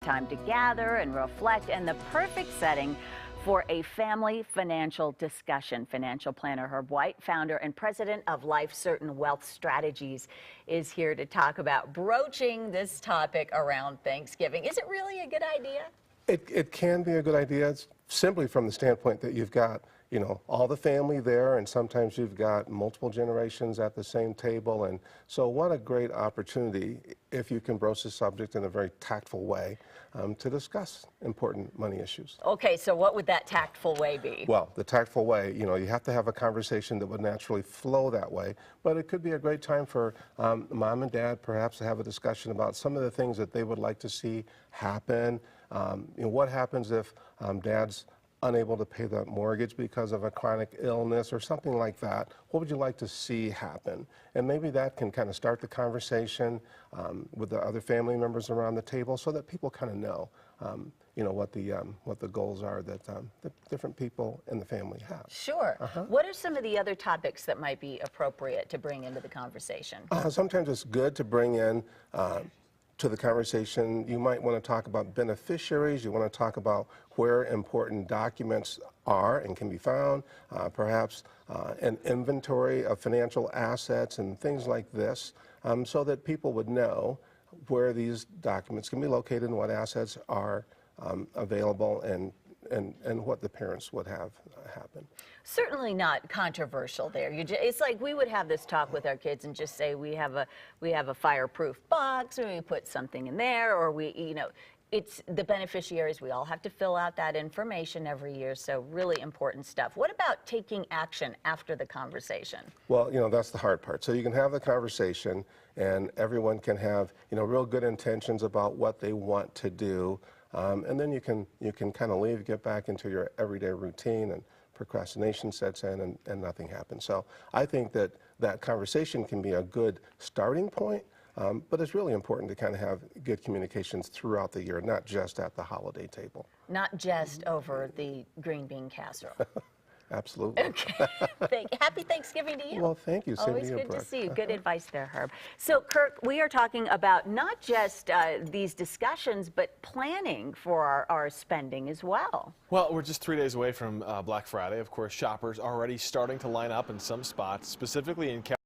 time to gather and reflect, and the perfect setting for a family financial discussion. Financial planner Herb White, founder and president of Life Certain Wealth Strategies, is here to talk about broaching this topic around Thanksgiving. Is it really a good idea? It can be a good idea. It's simply from the standpoint that you've got, all the family there, and sometimes you've got multiple generations at the same table. And so what a great opportunity if you can broach the subject in a very tactful way to discuss important money issues. Okay, so what would that tactful way be? Well, the tactful way, you have to have a conversation that would naturally flow that way, but it could be a great time for mom and dad perhaps to have a discussion about some of the things that they would like to see happen. What happens if dad's unable to pay the mortgage because of a chronic illness or something like that? What would you like to see happen? And maybe that can kind of start the conversation with the other family members around the table, so that people kind of know, what the goals are that the different people in the family have. Sure. What are some of the other topics that might be appropriate to bring into the conversation? Sometimes it's good to bring in to the conversation. You might want to talk about beneficiaries. You want to talk about where important documents are and can be found, perhaps an inventory of financial assets and things like this, so that people would know where these documents can be located and what assets are available, and what the parents would have happen. Certainly not controversial there. It's like we would have this talk with our kids and just say we have a fireproof box, or we put something in there, or it's the beneficiaries. We all have to fill out that information every year, so really important stuff. What about taking action after the conversation? Well, that's the hard part. So you can have the conversation, and everyone can have, real good intentions about what they want to do. And then you can kind of leave, get back into your everyday routine, and procrastination sets in, and nothing happens. So I think that conversation can be a good starting point, but it's really important to kind of have good communications throughout the year, not just at the holiday table. Not just over the green bean casserole. Absolutely. Okay. Happy Thanksgiving to you. Well, thank you. Same Always to you, good Brooke. to see you. Good advice there, Herb. So, Kirk, we are talking about not just these discussions, but planning for our spending as well. Well, we're just 3 days away from Black Friday. Of course, shoppers already starting to line up in some spots, specifically in California.